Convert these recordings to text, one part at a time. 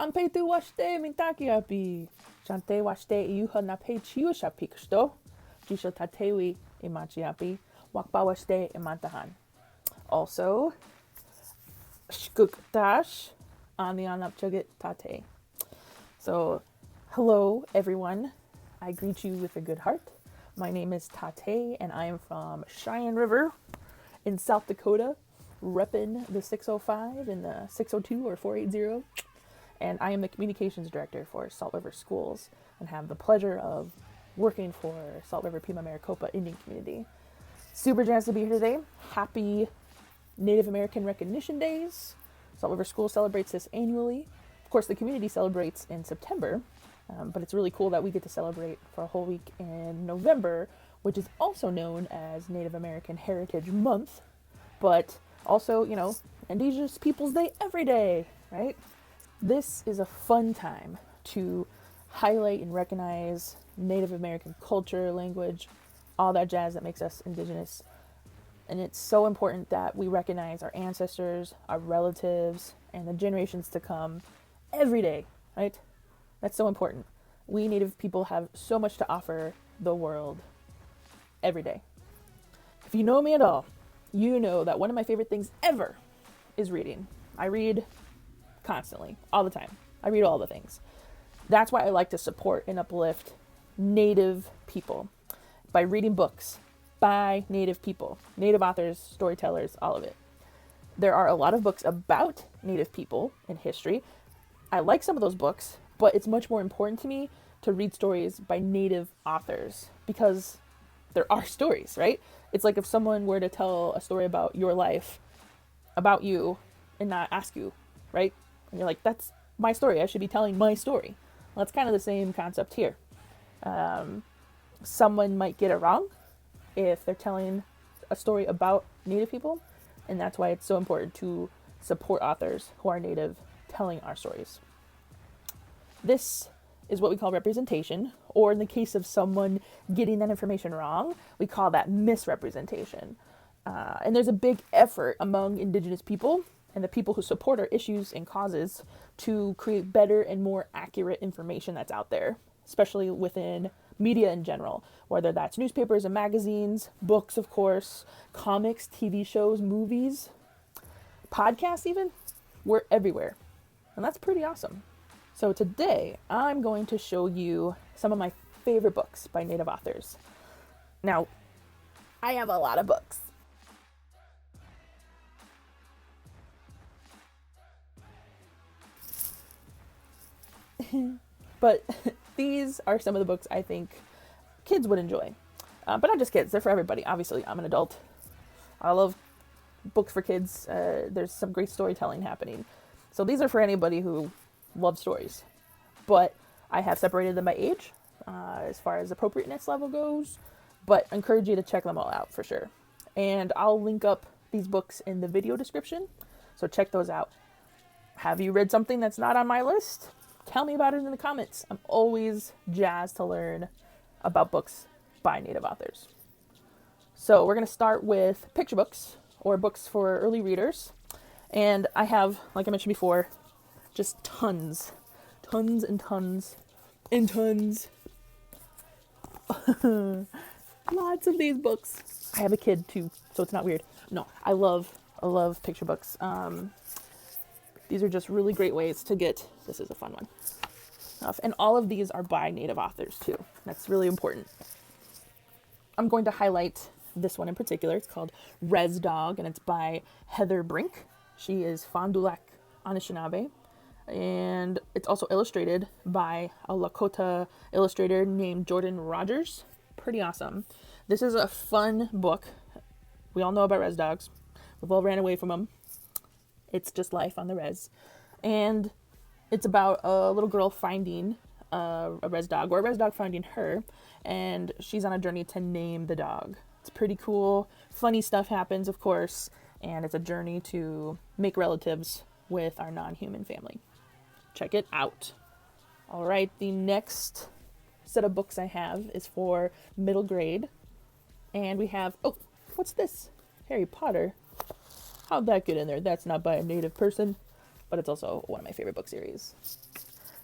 Ampe tu washte mintaki api. Chante washte iuha na pe chiusha piksto. Jisha tatewi imachi api. Wakba washte imantahan. Also, shkuktash anianapchagit tate. So, hello everyone. I greet you with a good heart. My name is Taté, and I am from Cheyenne River in South Dakota, repping the 605 and the 602 or 480. And I am the communications director for Salt River Schools and have the pleasure of working for Salt River Pima Maricopa Indian community. Super jazzed to be here today. Happy Native American Recognition Days. Salt River Schools celebrates this annually. Of course, the community celebrates in September, but it's really cool that we get to celebrate for a whole week in November, which is also known as Native American Heritage Month, but also, Indigenous Peoples Day EVERYDAY, right? This is a fun time to highlight and recognize Native American culture, language, all that jazz that makes us Indigenous. And it's so important that we recognize our ancestors, our relatives, and the generations to come every day, right? That's so important. We Native people have so much to offer the world every day. If you know me at all, you know that one of my favorite things ever is reading. I read constantly, all the time. I read all the things. That's why I like to support and uplift Native people by reading books by Native people, Native authors, storytellers, all of it. There are a lot of books about Native people in history. I like some of those books, but it's much more important to me to read stories by Native authors because there are stories, right? It's like if someone were to tell a story about your life, about you, and not ask you, right? And you're like, that's my story. I should be telling my story. Well, that's kind of the same concept here. Someone might get it wrong if they're telling a story about Native people, and that's why it's so important to support authors who are Native telling our stories. This is what we call representation, or in the case of someone getting that information wrong, we call that misrepresentation. And there's a big effort among Indigenous people and the people who support our issues and causes to create better and more accurate information that's out there, especially within media in general, whether that's newspapers and magazines, books, of course, comics, TV shows, movies, podcasts even. We're everywhere. And that's pretty awesome. So today, I'm going to show you some of my favorite books by Native authors. Now, I have a lot of books. But these are some of the books I think kids would enjoy. But not just kids, they're for everybody. Obviously, I'm an adult. I love books for kids. There's some great storytelling happening. So these are for anybody who loves stories. But I have separated them by age as far as appropriateness level goes. But I encourage you to check them all out for sure. And I'll link up these books in the video description. So check those out. Have you read something that's not on my list? Tell me about it in the comments. I'm always jazzed to learn about books by Native authors. So we're going to start with picture books or books for early readers. And I have, like I mentioned before, just tons and tons and tons. Lots of these books. I have a kid too, so it's not weird. No, I love picture books. These are just really great ways to get, this is a fun one. And all of these are by Native authors too. That's really important. I'm going to highlight this one in particular. It's called Res Dog, and it's by Heather Brink. She is Fond du Lac Anishinaabe. And it's also illustrated by a Lakota illustrator named Jordan Rodgers. Pretty awesome. This is a fun book. We all know about res dogs. We've all ran away from them. It's just life on the res. And it's about a little girl finding a res dog, or a res dog finding her, and she's on a journey to name the dog. It's pretty cool. Funny stuff happens, of course, and it's a journey to make relatives with our non-human family. Check it out. All right, the next set of books I have is for middle grade, and we have, oh, what's this? Harry Potter. How'd that get in there? That's not by a Native person. but it's also one of my favorite book series.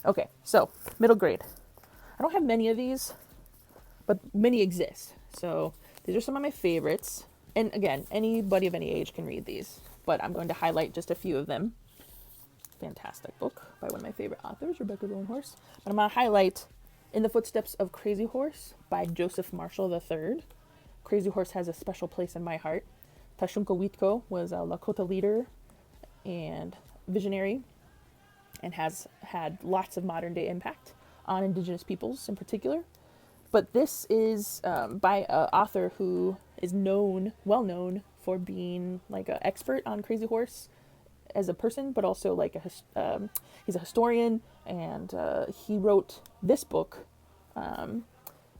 Okay, so middle grade. I don't have many of these, but many exist. So these are some of my favorites. And again, anybody of any age can read these, but I'm going to highlight just a few of them. Fantastic book by one of my favorite authors, Rebecca Roanhorse. But I'm going to highlight In the Footsteps of Crazy Horse by Joseph Marshall III. Crazy Horse has a special place in my heart. Tashunka was a Lakota leader and visionary and has had lots of modern day impact on Indigenous peoples in particular. But this is by an author who is well known for being like an expert on Crazy Horse as a person, but also like he's a historian, and he wrote this book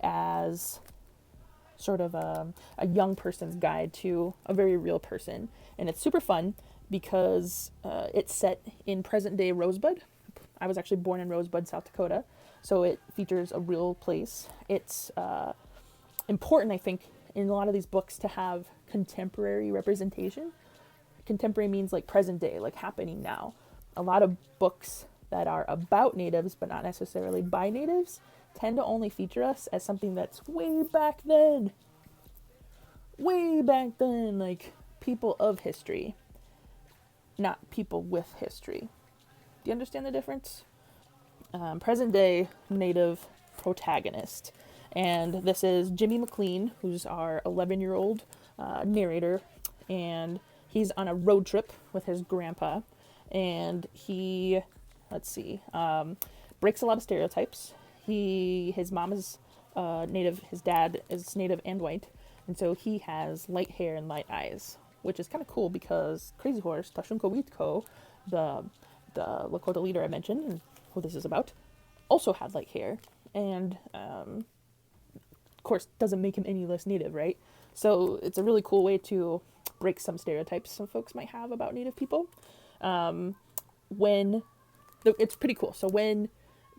as sort of a young person's guide to a very real person. And it's super fun because it's set in present day Rosebud. I was actually born in Rosebud, South Dakota, so it features a real place. It's important, I think, in a lot of these books to have contemporary representation. Contemporary means like present day, like happening now. A lot of books that are about natives, but not necessarily by natives, tend to only feature us as something that's way back then, like people of history, not people with history. Do you understand the difference? Present day native protagonist. And this is Jimmy McLean, who's our 11-year-old narrator, and he's on a road trip with his grandpa, and he, breaks a lot of stereotypes. His mom is native, his dad is native and white, and so he has light hair and light eyes, which is kind of cool because Crazy Horse, Tashunka, the Lakota leader I mentioned, and who this is about, also had light hair, and of course doesn't make him any less native, right? So it's a really cool way to break some stereotypes some folks might have about Native people. It's pretty cool. So when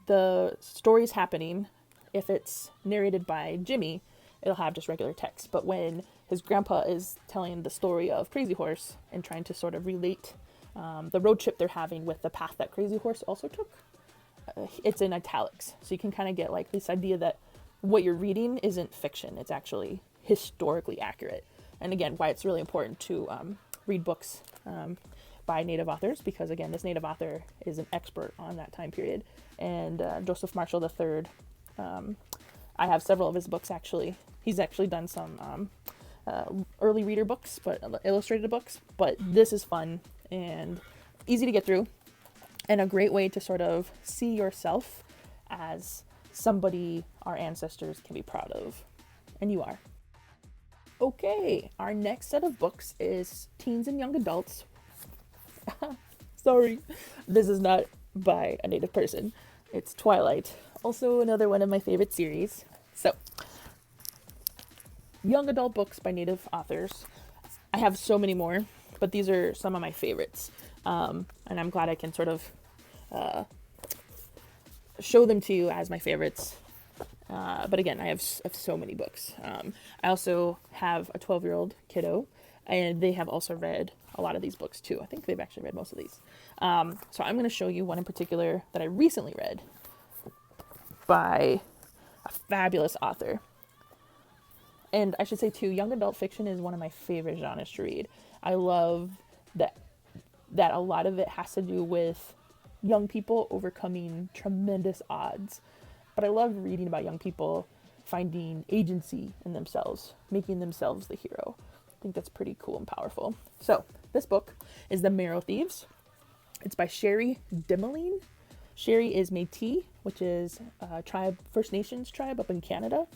the story's happening, if it's narrated by Jimmy, it'll have just regular text. But when his grandpa is telling the story of Crazy Horse and trying to sort of relate the road trip they're having with the path that Crazy Horse also took, it's in italics. So you can kind of get like this idea that what you're reading isn't fiction. It's actually historically accurate. And again, why it's really important to read books by Native authors, because again, this Native author is an expert on that time period. And Joseph Marshall III, I have several of his books actually. He's actually done some early reader books, but illustrated books. But this is fun and easy to get through, and a great way to sort of see yourself as somebody our ancestors can be proud of. And you are. Okay, our next set of books is Teens and Young Adults. Sorry, this is not by a Native person. It's Twilight, also another one of my favorite series. So, young adult books by Native authors. I have so many more, but these are some of my favorites. And I'm glad I can sort of show them to you as my favorites. But again, I have so many books. I also have a 12-year-old kiddo, and they have also read a lot of these books too. I think they've actually read most of these. So I'm going to show you one in particular that I recently read by a fabulous author. And I should say too, young adult fiction is one of my favorite genres to read. I love that a lot of it has to do with young people overcoming tremendous odds. But I love reading about young people finding agency in themselves, making themselves the hero. I think that's pretty cool and powerful. So this book is The Marrow Thieves. It's by Cherie Dimaline. Cherie is Métis, which is a First Nations tribe up in Canada.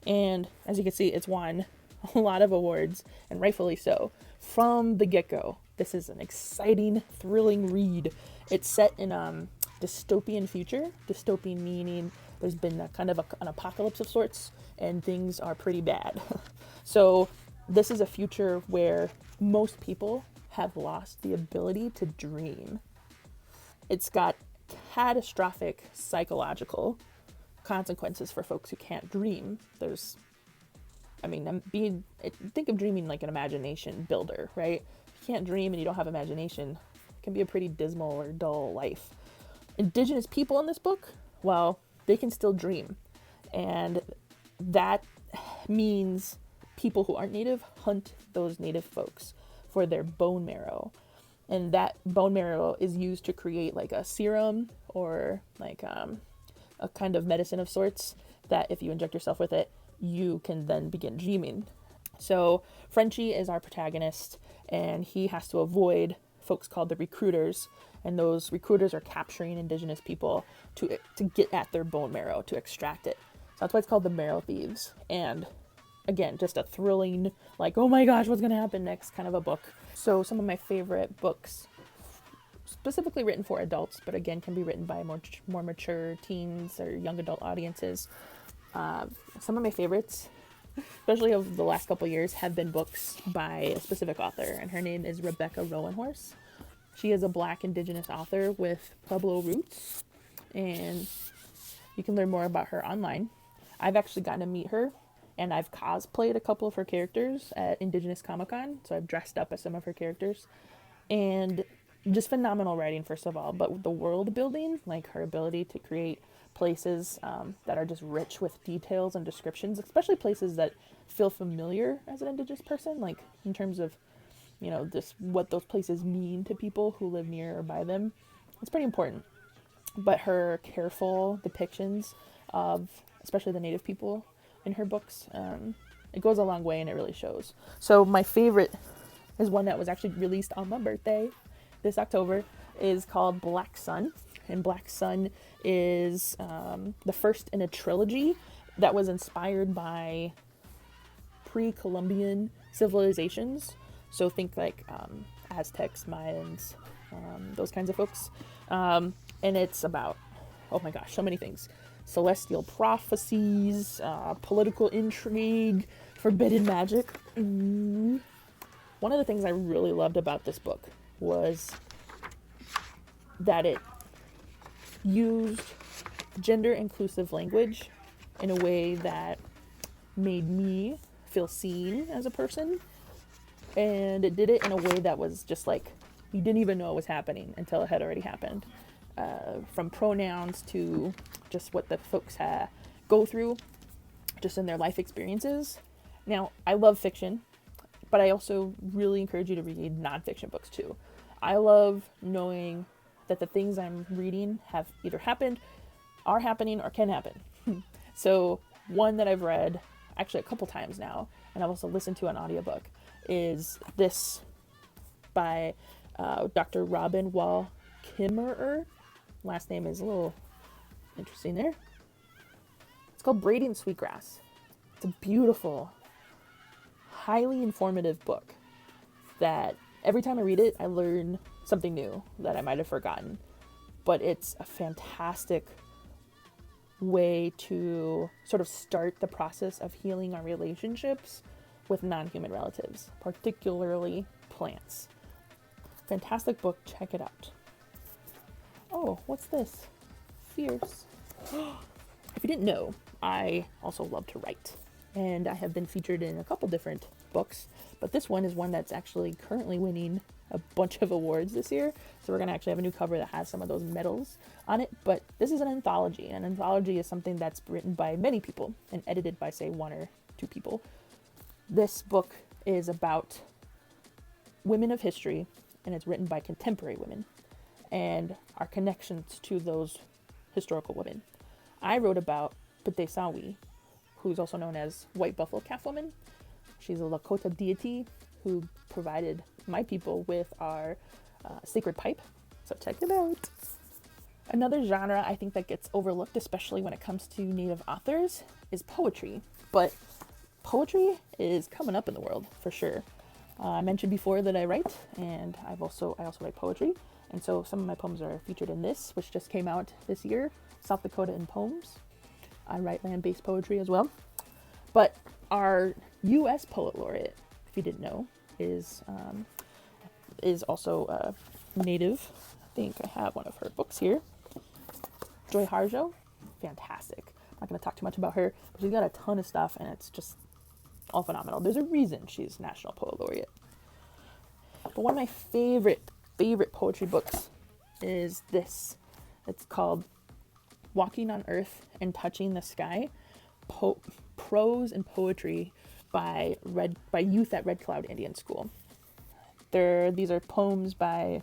And as you can see, it's won a lot of awards, and rightfully so, from the get-go. This is an exciting, thrilling read. It's set in a dystopian future. Dystopian meaning there's been a kind of an apocalypse of sorts, and things are pretty bad. So this is a future where most people have lost the ability to dream. It's got catastrophic psychological consequences for folks who can't dream. Think of dreaming like an imagination builder, right? If you can't dream and you don't have imagination, can be a pretty dismal or dull life. Indigenous people in this book, well, they can still dream. And that means people who aren't native hunt those native folks for their bone marrow. And that bone marrow is used to create like a serum or like a kind of medicine of sorts that if you inject yourself with it, you can then begin dreaming. So Frenchie is our protagonist, and he has to avoid folks called the recruiters, and those recruiters are capturing Indigenous people to get at their bone marrow, to extract it. So that's why it's called the Marrow Thieves. And again, just a thrilling, like, oh my gosh, what's going to happen next kind of a book. So some of my favorite books, specifically written for adults, but again, can be written by more mature teens or young adult audiences. Some of my favorites, especially over the last couple years, have been books by a specific author, and her name is Rebecca Roanhorse. She is a Black Indigenous author with Pueblo roots, and you can learn more about her online. I've actually gotten to meet her, and I've cosplayed a couple of her characters at Indigenous Comic-Con, so I've dressed up as some of her characters. And just phenomenal writing, first of all, but the world building, like her ability to create places that are just rich with details and descriptions, especially places that feel familiar as an Indigenous person, like in terms of, you know, just what those places mean to people who live near or by them. It's pretty important. But her careful depictions of especially the Native people in her books, it goes a long way, and it really shows. So my favorite is one that was actually released on my birthday this October, is called Black Sun. And Black Sun is the first in a trilogy that was inspired by pre-Columbian civilizations. So think like Aztecs, Mayans, those kinds of folks. And it's about, oh my gosh, so many things. Celestial prophecies, political intrigue, forbidden magic. One of the things I really loved about this book was that it used gender-inclusive language in a way that made me feel seen as a person. And it did it in a way that was just like, you didn't even know it was happening until it had already happened. From pronouns to just what the folks go through just in their life experiences. Now, I love fiction, but I also really encourage you to read nonfiction books too. I love knowing that the things I'm reading have either happened, are happening, or can happen. So one that I've read actually a couple times now, and I've also listened to an audiobook, is this by Dr. Robin Wall Kimmerer. Last name is a little interesting there. It's called Braiding Sweetgrass. It's a beautiful, highly informative book that every time I read it, I learn something new that I might have forgotten. But it's a fantastic way to sort of start the process of healing our relationships with non-human relatives, particularly plants. Fantastic book, check it out. Oh, what's this? Fierce. If you didn't know, I also love to write, and I have been featured in a couple different books, but this one is one that's actually currently winning a bunch of awards this year. So we're going to actually have a new cover that has some of those medals on it, but this is an anthology. An anthology is something that's written by many people and edited by, say, one or two people. This book is about women of history, and it's written by contemporary women and our connections to those historical women. I wrote about Potawatomie, who's also known as White Buffalo Calf Woman. She's a Lakota deity who provided my people with our sacred pipe. So check it out. Another genre I think that gets overlooked, especially when it comes to Native authors, is poetry. But poetry is coming up in the world for sure. I mentioned before that I write, and I also write poetry. And so some of my poems are featured in this, which just came out this year, South Dakota in Poems. I write land-based poetry as well. But our U.S. Poet Laureate, if you didn't know, is also Native. I think I have one of her books here. Joy Harjo, fantastic. I'm not going to talk too much about her, but she's got a ton of stuff, and it's just all phenomenal. There's a reason she's National Poet Laureate. But one of my favorite favorite poetry books is this. It's called Walking on Earth and Touching the Sky, Prose and Poetry by youth at Red Cloud Indian School. These are poems by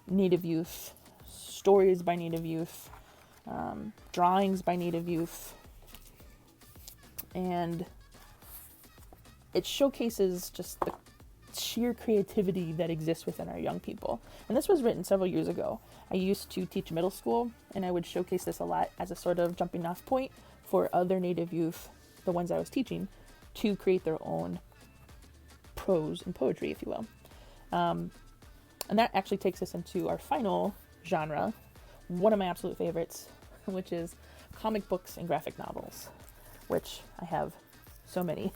Native youth, stories by Native youth, drawings by Native youth, and it showcases just the sheer creativity that exists within our young people. And this was written several years ago. I used to teach middle school, and I would showcase this a lot as a sort of jumping off point for other Native youth, the ones I was teaching, to create their own prose and poetry, if you will. And that actually takes us into our final genre, one of my absolute favorites, which is comic books and graphic novels, which I have so many.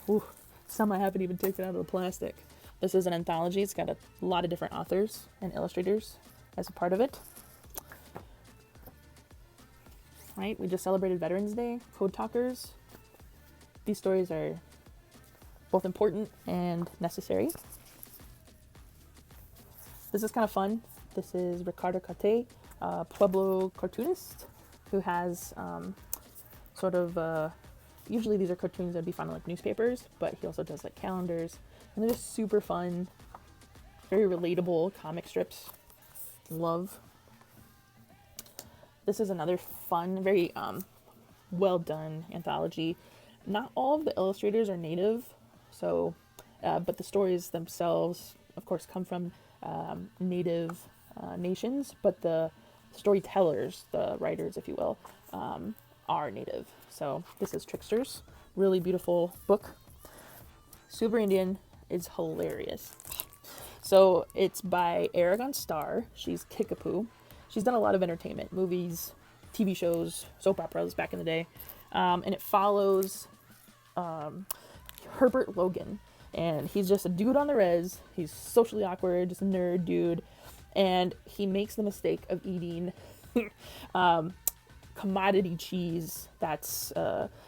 Ooh, some I haven't even taken out of the plastic. This is an anthology. It's got a lot of different authors and illustrators as a part of it. Right, we just celebrated Veterans Day, Code Talkers. These stories are both important and necessary. This is kind of fun. This is Ricardo Taté, a Pueblo cartoonist who has usually these are cartoons that would be found in like newspapers, but he also does like calendars, and they're just super fun, very relatable comic strips. Love. This is another fun, very well done anthology. Not all of the illustrators are native, so but the stories themselves, of course, come from native nations, but the storytellers, the writers, if you will, are native. So this is Tricksters, really beautiful book. Super Indian is hilarious. So it's by Arigon Starr. She's Kickapoo. She's done a lot of entertainment, movies, TV shows, soap operas back in the day. And it follows Herbert Logan. And he's just a dude on the res. He's socially awkward, just a nerd dude. And he makes the mistake of eating commodity cheese that's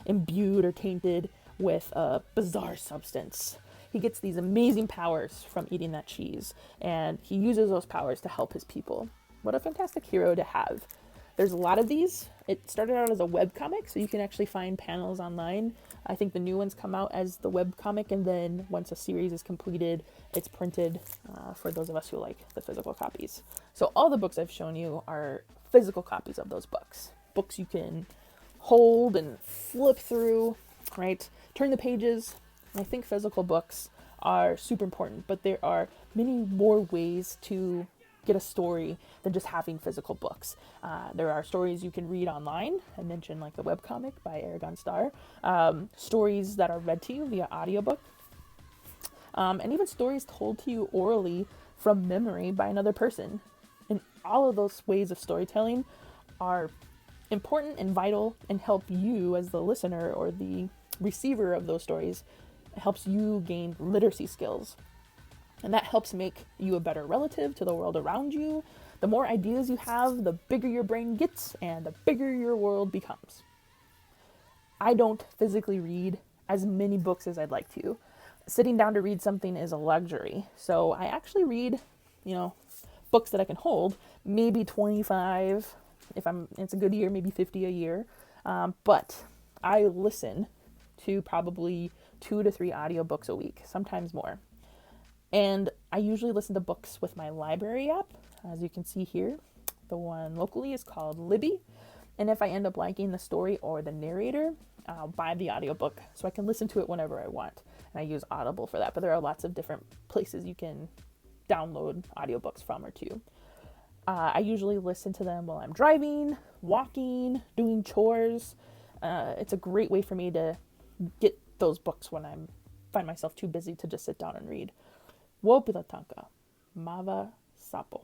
imbued or tainted with a bizarre substance. He gets these amazing powers from eating that cheese, and he uses those powers to help his people. What a fantastic hero to have. There's a lot of these. It started out as a webcomic, so you can actually find panels online. I think the new ones come out as the webcomic, and then once a series is completed, it's printed for those of us who like the physical copies. So all the books I've shown you are physical copies of those books. Books you can hold and flip through, right? Turn the pages. And I think physical books are super important, but there are many more ways to get a story than just having physical books. There are stories you can read online. I mentioned like a webcomic by Arigon Starr. Stories that are read to you via audiobook. And even stories told to you orally from memory by another person. And all of those ways of storytelling are important and vital and help you as the listener or the receiver of those stories. It helps you gain literacy skills. And that helps make you a better relative to the world around you. The more ideas you have, the bigger your brain gets and the bigger your world becomes. I don't physically read as many books as I'd like to. Sitting down to read something is a luxury. So I actually read, books that I can hold, maybe 25, it's a good year, maybe 50 a year. But I listen to probably 2 to 3 audiobooks a week, sometimes more. And I usually listen to books with my library app. As you can see here, the one locally is called Libby. And if I end up liking the story or the narrator, I'll buy the audiobook so I can listen to it whenever I want. And I use Audible for that, but there are lots of different places you can download audiobooks from or to. I usually listen to them while I'm driving, walking, doing chores. It's a great way for me to get those books when I find myself too busy to just sit down and read. Wopilatanka, Mava Sapo.